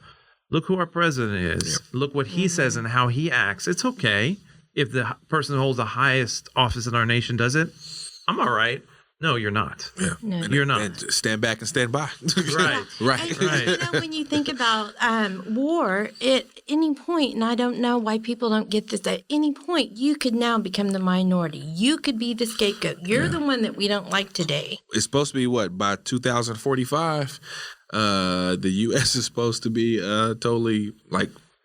look who our president is. Yep. Look what he says and how he acts. It's okay if the person who holds the highest office in our nation does it. I'm all right. No, you're not. Yeah. No. You're not. And stand back and stand by. Right. Right. When you think about war, at any point, and I don't know why people don't get this, at any point, you could now become the minority. You could be the scapegoat. You're the one that we don't like today. It's supposed to be by 2045, the U.S. is supposed to be totally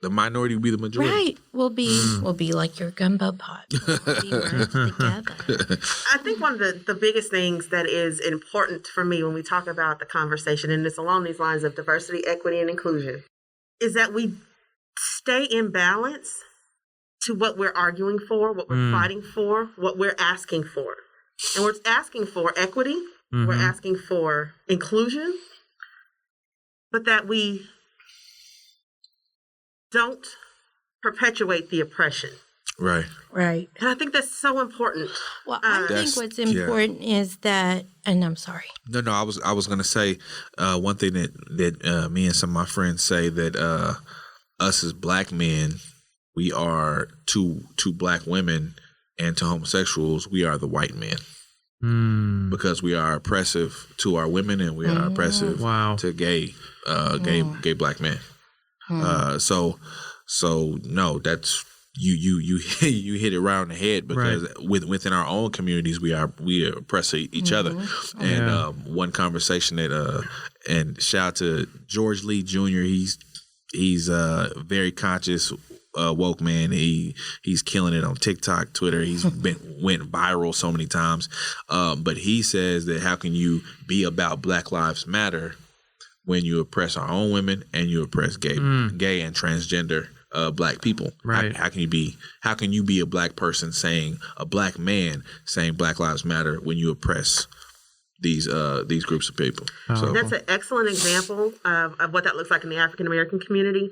the minority will be the majority. Right. We'll be like your gumbo pot. We'll be merged together. I think one of the biggest things that is important for me when we talk about the conversation, and it's along these lines of diversity, equity, and inclusion, is that we stay in balance to what we're arguing for, what we're fighting for, what we're asking for. And we're asking for equity, we're asking for inclusion, but that we don't perpetuate the oppression. Right. And I think that's so important. Well, I think what's important is that, and I'm sorry. No, I was going to say one thing that me and some of my friends say, that us as black men, we are to black women and to homosexuals, we are the white men. Because we are oppressive to our women and we are oppressive to gay black men. So So no, that's you hit it right on the head, because within our own communities we oppress each other. And one conversation that and shout out to George Lee Jr. He's very conscious woke man. He's killing it on TikTok, Twitter. He's went viral so many times. But he says that how can you be about Black Lives Matter when you oppress our own women and you oppress gay and transgender Black people? Right. How can you be a Black person saying, a Black man saying Black Lives Matter when you oppress these groups of people? So that's an excellent example of what that looks like in the African American community.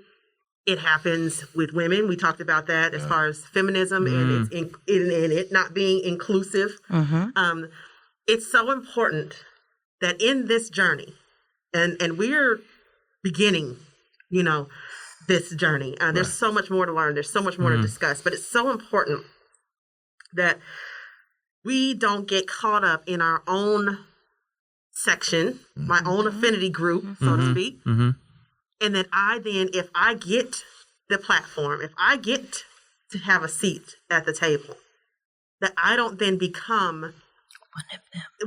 It happens with women. We talked about that as far as feminism and it not being inclusive. It's so important that in this journey, and we're beginning, this journey. There's so much more to learn. There's so much more to discuss. But it's so important that we don't get caught up in our own section, my own affinity group, so to speak. And then if I get the platform, if I get to have a seat at the table, that I don't then become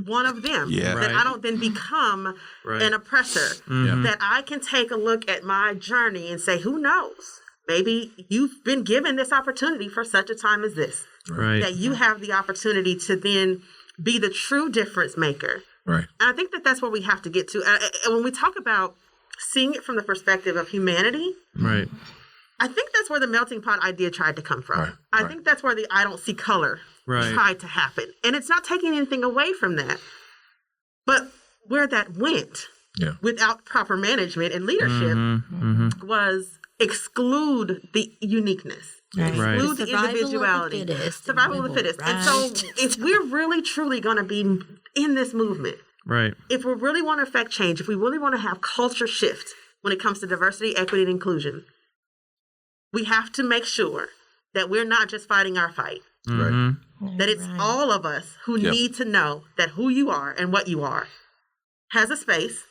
one of them. That I don't then become an oppressor. That I can take a look at my journey and say, who knows? Maybe you've been given this opportunity for such a time as this. That you have the opportunity to then be the true difference maker. And I think that's where we have to get to. When we talk about seeing it from the perspective of humanity, I think that's where the melting pot idea tried to come from. I think that's where the I don't see color tried to happen. And it's not taking anything away from that. But where that went without proper management and leadership was exclude the uniqueness. Exclude the individuality. Survival of the fittest. And so if we're really truly going to be in this movement, if we really want to affect change, if we really want to have culture shift when it comes to diversity, equity, and inclusion, we have to make sure that we're not just fighting our fight. That it's all of us who need to know that who you are and what you are has a space,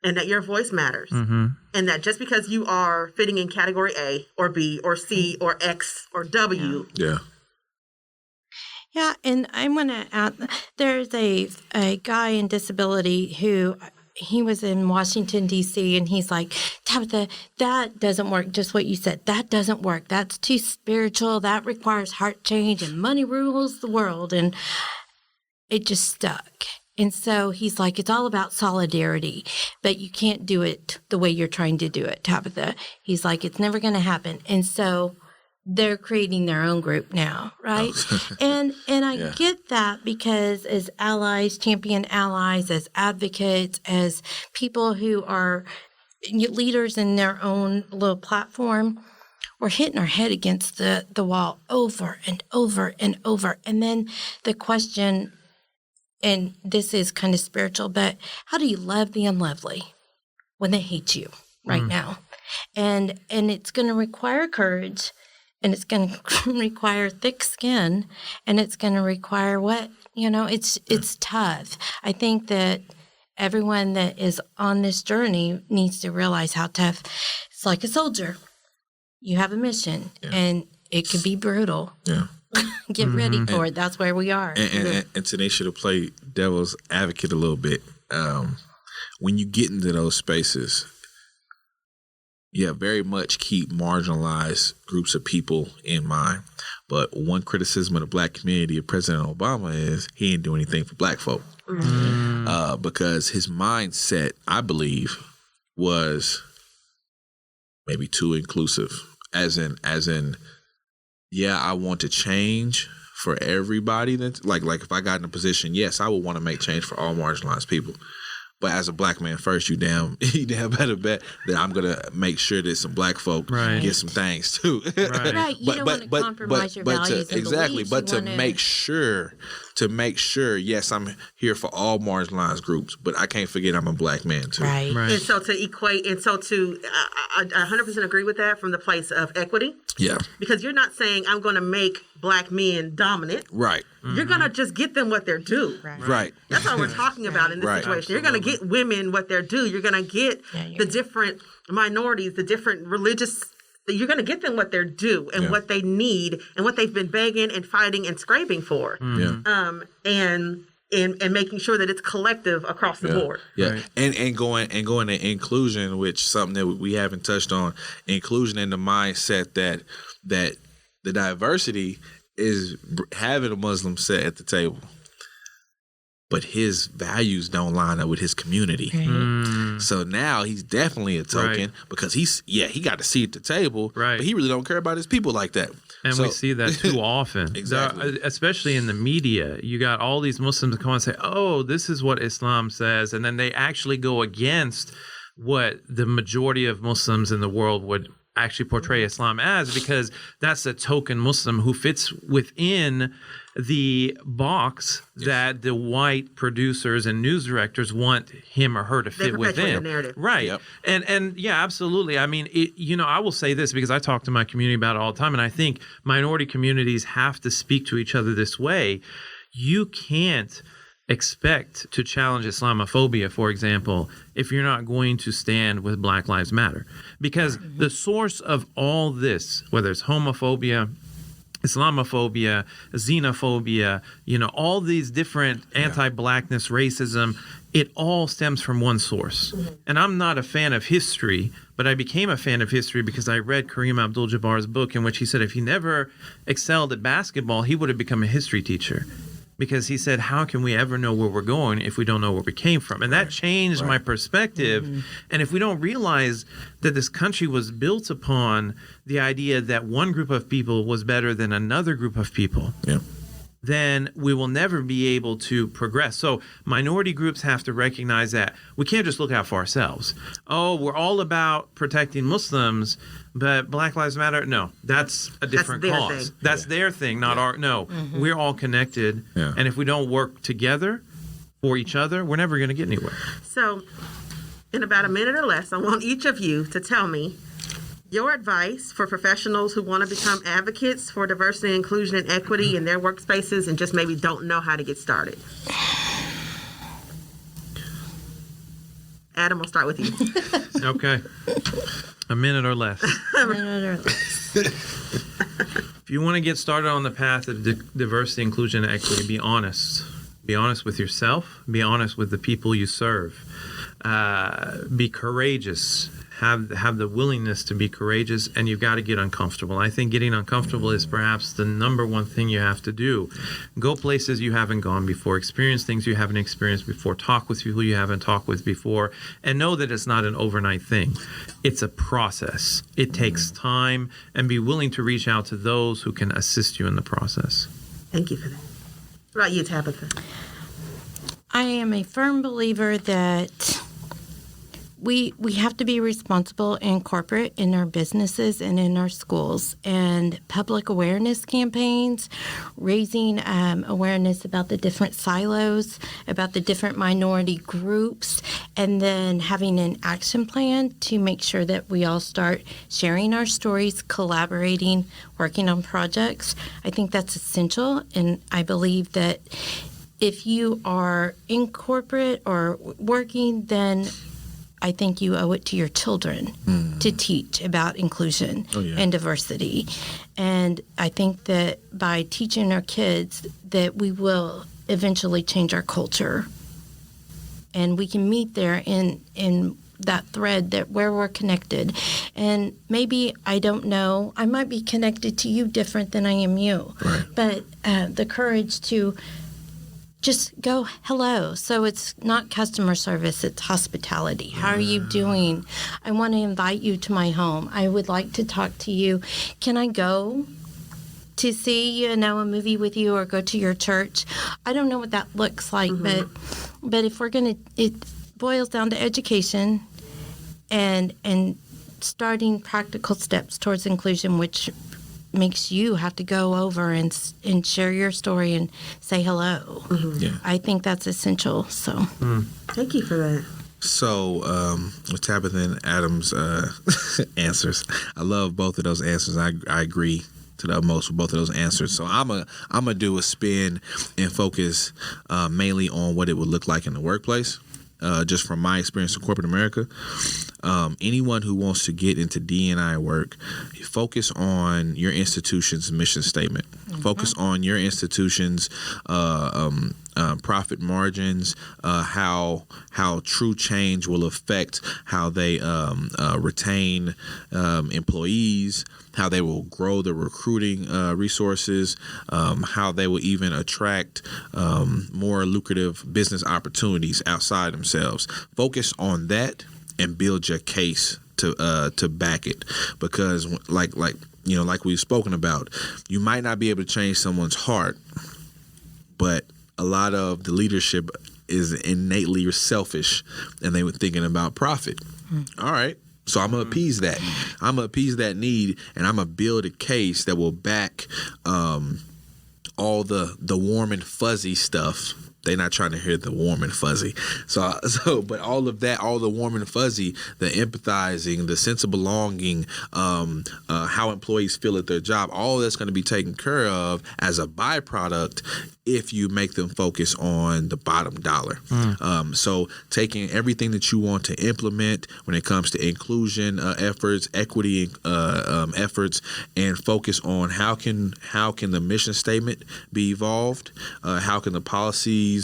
and that your voice matters. And that just because you are fitting in category A or B or C or X or W. Yeah, and I want to add, there's a guy in disability who, he was in Washington, D.C., and he's like, Tabitha, that doesn't work. Just what you said. That doesn't work. That's too spiritual. That requires heart change, and money rules the world. And it just stuck. And so he's like, it's all about solidarity, but you can't do it the way you're trying to do it, Tabitha. He's like, it's never going to happen. And so they're creating their own group now, right? And I get that, because as allies, champion allies, as advocates, as people who are leaders in their own little platform, we're hitting our head against the wall over and over and over. And then the question, and this is kind of spiritual, but how do you love the unlovely when they hate you right now? And it's going to require courage. And it's going to require thick skin, and it's going to require it's tough. I think that everyone that is on this journey needs to realize how tough. It's like a soldier. You have a mission, and it can be brutal. Get ready for it. That's where we are. And Tanisha, to play devil's advocate a little bit, when you get into those spaces, very much keep marginalized groups of people in mind. But one criticism of the Black community of President Obama is he didn't do anything for Black folk. Because his mindset, I believe, was maybe too inclusive. As in, I want to change for everybody. That's like if I got in a position, yes, I would want to make change for all marginalized people. But as a Black man first, you damn better bet that I'm gonna make sure that some Black folk get some things too. You don't want to compromise your values and exactly. beliefs. But to make sure, yes, I'm here for all marginalized groups, but I can't forget I'm a Black man too. And so to equate, I 100% agree with that from the place of equity. Because you're not saying I'm going to make Black men dominant. You're going to just get them what they're due. That's what we're talking about in this situation. You're going to get women what they're due. You're going to get the different minorities, the different religious you're going to get them what they're due and what they need and what they've been begging and fighting and scraping for. And making sure that it's collective across the board. Yeah, right. and going to inclusion, which something that we haven't touched on, inclusion in the mindset that the diversity is having a Muslim sit at the table, but his values don't line up with his community. So now he's definitely a token because he got a seat at the table, but he really don't care about his people like that. And we see that too often. Exactly. Especially in the media. You got all these Muslims come and say, oh, this is what Islam says. And then they actually go against what the majority of Muslims in the world would actually portray Islam as, because that's a token Muslim who fits within the box that the white producers and news directors want him or her to fit within. The narrative. Right. Yep. And yeah, absolutely. I mean, I will say this because I talk to my community about it all the time, and I think minority communities have to speak to each other this way. You can't expect to challenge Islamophobia, for example, if you're not going to stand with Black Lives Matter. Because the source of all this, whether it's homophobia, Islamophobia, xenophobia, all these different anti-Blackness, racism, it all stems from one source. And I'm not a fan of history, but I became a fan of history because I read Kareem Abdul-Jabbar's book in which he said if he never excelled at basketball, he would have become a history teacher. Because he said, how can we ever know where we're going if we don't know where we came from? And that changed my perspective. And if we don't realize that this country was built upon the idea that one group of people was better than another group of people, then we will never be able to progress. So minority groups have to recognize that we can't just look out for ourselves. Oh, we're all about protecting Muslims, but Black Lives Matter? No, that's a different cause. That's their thing, not our. No, we're all connected. Yeah. And if we don't work together for each other, we're never going to get anywhere. So in about a minute or less, I want each of you to tell me your advice for professionals who want to become advocates for diversity, inclusion, and equity in their workspaces and just maybe don't know how to get started. Adam, we'll start with you. Okay. A minute or less. If you want to get started on the path of diversity, inclusion, and equity, be honest. Be honest with yourself. Be honest with the people you serve. Be courageous. Have the willingness to be courageous, and you've got to get uncomfortable. I think getting uncomfortable is perhaps the number one thing you have to do. Go places you haven't gone before, experience things you haven't experienced before, talk with people you haven't talked with before, and know that it's not an overnight thing. It's a process. It takes time, and be willing to reach out to those who can assist you in the process. Thank you for that. What about you, Tabitha? I am a firm believer that we have to be responsible in corporate, in our businesses, and in our schools. And public awareness campaigns, raising awareness about the different silos, about the different minority groups, and then having an action plan to make sure that we all start sharing our stories, collaborating, working on projects. I think that's essential, and I believe that if you are in corporate or working, then I think you owe it to your children to teach about inclusion and diversity. And I think that by teaching our kids that we will eventually change our culture. And we can meet there in that thread that where we're connected. And maybe, I don't know, I might be connected to you different than I am you. Right. But the courage to just go hello. So it's not customer service, it's hospitality. How are you doing? I want to invite you to my home. I would like to talk to you. Can I go to see, a movie with you or go to your church? I don't know what that looks like, but if we're going to, it boils down to education and starting practical steps towards inclusion, which makes you have to go over and share your story and say hello. Yeah. I think that's essential. So, Thank you for that. So, with Tabitha and Adam's answers, I love both of those answers. I agree to the utmost with both of those answers. So I'm a do a spin and focus mainly on what it would look like in the workplace. just from my experience in corporate America, anyone who wants to get into D&I work, focus on your institution's mission statement. Focus on your institution's profit margins, how true change will affect how they retain employees, how they will grow the recruiting resources, how they will even attract more lucrative business opportunities outside themselves. Focus on that and build your case to back it, because like we've spoken about, you might not be able to change someone's heart, but a lot of the leadership is innately selfish, and they were thinking about profit. All right. So I'm going to appease that. I'm going to appease that need, and I'm going to build a case that will back all the warm and fuzzy stuff. They're not trying to hear the warm and fuzzy. But all of that, all the warm and fuzzy, the empathizing, the sense of belonging, how employees feel at their job, all that's going to be taken care of as a byproduct if you make them focus on the bottom dollar. So taking everything that you want to implement when it comes to inclusion efforts, equity efforts, and focus on how can the mission statement be evolved, how can the policies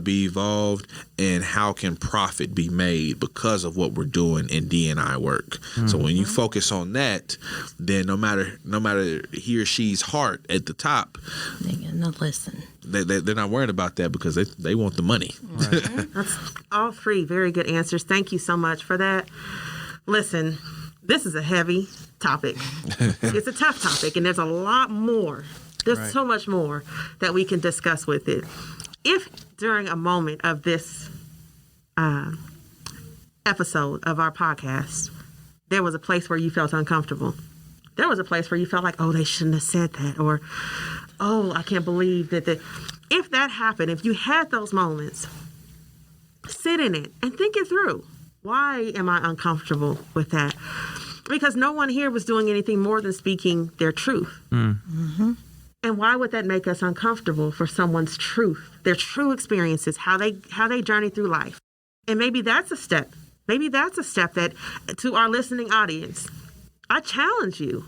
be evolved, and how can profit be made because of what we're doing in D&I work. So when you focus on that, then no matter he or she's heart at the top, they're gonna listen. They're not worried about that because they want the money. Right. That's all three very good answers. Thank you so much for that. Listen, this is a heavy topic. It's a tough topic, and there's a lot more. There's so much more that we can discuss with it. If during a moment of this episode of our podcast, there was a place where you felt uncomfortable, there was a place where you felt like, oh, they shouldn't have said that, or, oh, I can't believe that. If that happened, if you had those moments, sit in it and think it through. Why am I uncomfortable with that? Because no one here was doing anything more than speaking their truth. And why would that make us uncomfortable for someone's truth, their true experiences, how they journey through life? And maybe that's a step. Maybe that's a step that, to our listening audience, I challenge you.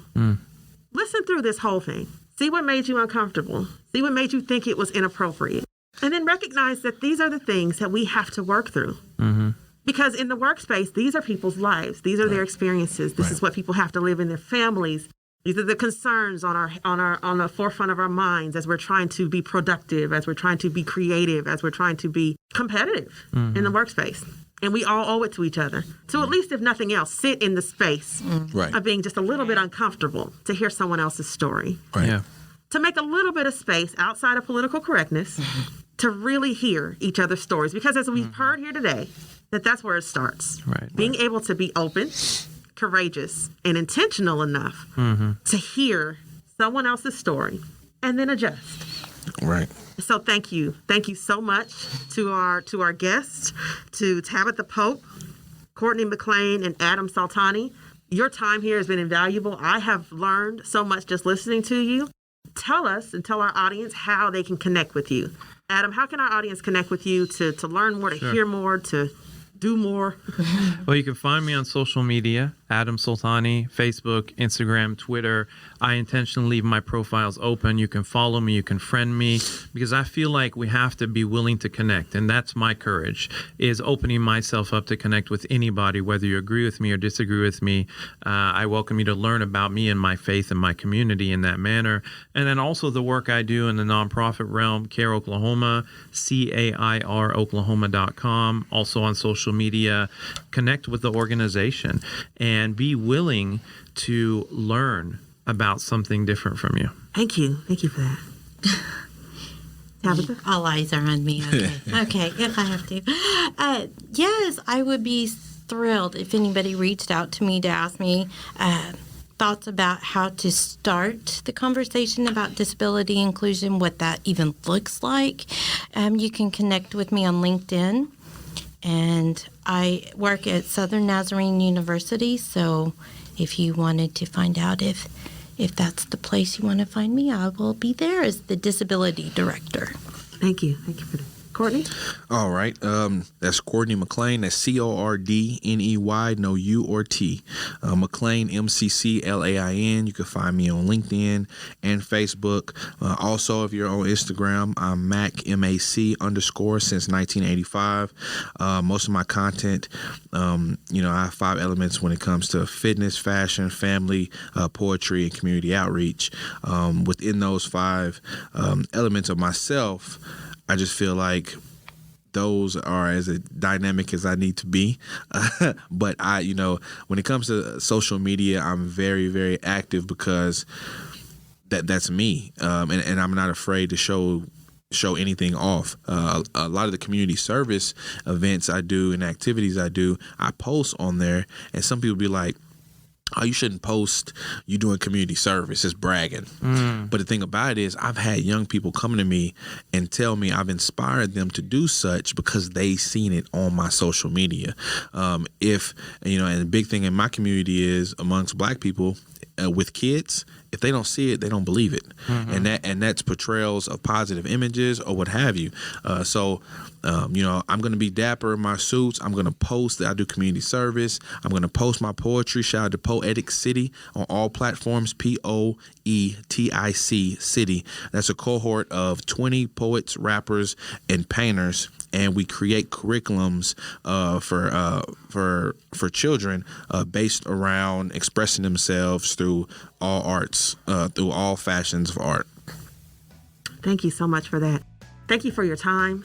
Listen through this whole thing. See what made you uncomfortable. See what made you think it was inappropriate. And then recognize that these are the things that we have to work through. Because in the workspace, these are people's lives. These are their experiences. This is what people have to live in their families. These are the concerns on the forefront of our minds as we're trying to be productive, as we're trying to be creative, as we're trying to be competitive in the workspace. And we all owe it to each other to, at least if nothing else, sit in the space of being just a little bit uncomfortable to hear someone else's story. Yeah. To make a little bit of space outside of political correctness to really hear each other's stories. Because as we've heard here today, that's where it starts. Being able to be open, courageous, and intentional enough to hear someone else's story and then adjust. So thank you so much to our guests, to Tabitha Pope, Cordney McClain, and Adam Soltani. Your time here has been invaluable. I have learned so much just listening to you. Tell us and tell our audience how they can connect with you. Adam, how can our audience connect with you to learn more, to hear more, to do more? Well, you can find me on social media, Adam Soltani, Facebook, Instagram, Twitter. I intentionally leave my profiles open. You can follow me, you can friend me, because I feel like we have to be willing to connect. And that's my courage, is opening myself up to connect with anybody, whether you agree with me or disagree with me. I welcome you to learn about me and my faith and my community in that manner. And then also the work I do in the nonprofit realm, CAIR Oklahoma, CAIR Oklahoma.com, also on social media. Connect with the organization and be willing to learn about something different from you. Thank you for that. Tabitha? All eyes are on me. Okay, if I have to. Yes, I would be thrilled if anybody reached out to me to ask me thoughts about how to start the conversation about disability inclusion, what that even looks like. You can connect with me on LinkedIn. And I work at Southern Nazarene University, so if you wanted to find out if that's the place you want to find me, I will be there as the disability director. Thank you for that. Cordney? All right. That's Cordney McClain. That's Cordney, no U or T. McClain, MCCLAIN. You can find me on LinkedIn and Facebook. Also, if you're on Instagram, I'm Mac, MAC _ since 1985. Most of my content, I have 5 elements when it comes to fitness, fashion, family, poetry, and community outreach. Within those 5 elements of myself, I just feel like those are as dynamic as I need to be. But when it comes to social media, I'm very, very active because that's me. And I'm not afraid to show anything off. A lot of the community service events I do and activities I do, I post on there, and some people be like, oh, you shouldn't post you doing community service. It's bragging. But the thing about it is I've had young people coming to me and tell me I've inspired them to do such because they seen it on my social media. And the big thing in my community is amongst Black people with kids, if they don't see it, they don't believe it. And that's portrayals of positive images or what have you. I'm going to be dapper in my suits. I'm going to post that I do community service. I'm going to post my poetry. Shout out to Poetic City on all platforms, POETIC City. That's a cohort of 20 poets, rappers, and painters. And we create curriculums for children based around expressing themselves through all arts, through all fashions of art. Thank you so much for that. Thank you for your time.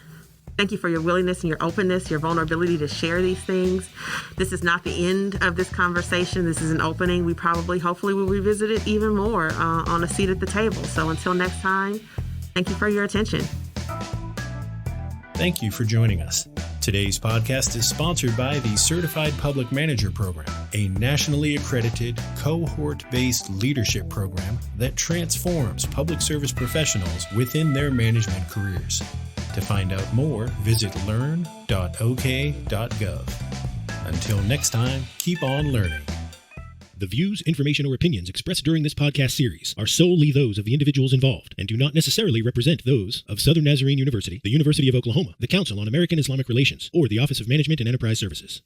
Thank you for your willingness and your openness, your vulnerability to share these things. This is not the end of this conversation. This is an opening. We hopefully will revisit it even more on a seat at the table. So until next time, thank you for your attention. Thank you for joining us. Today's podcast is sponsored by the Certified Public Manager Program, a nationally accredited, cohort-based leadership program that transforms public service professionals within their management careers. To find out more, visit learn.ok.gov. Until next time, keep on learning. The views, information, or opinions expressed during this podcast series are solely those of the individuals involved and do not necessarily represent those of Southern Nazarene University, the University of Oklahoma, the Council on American Islamic Relations, or the Office of Management and Enterprise Services.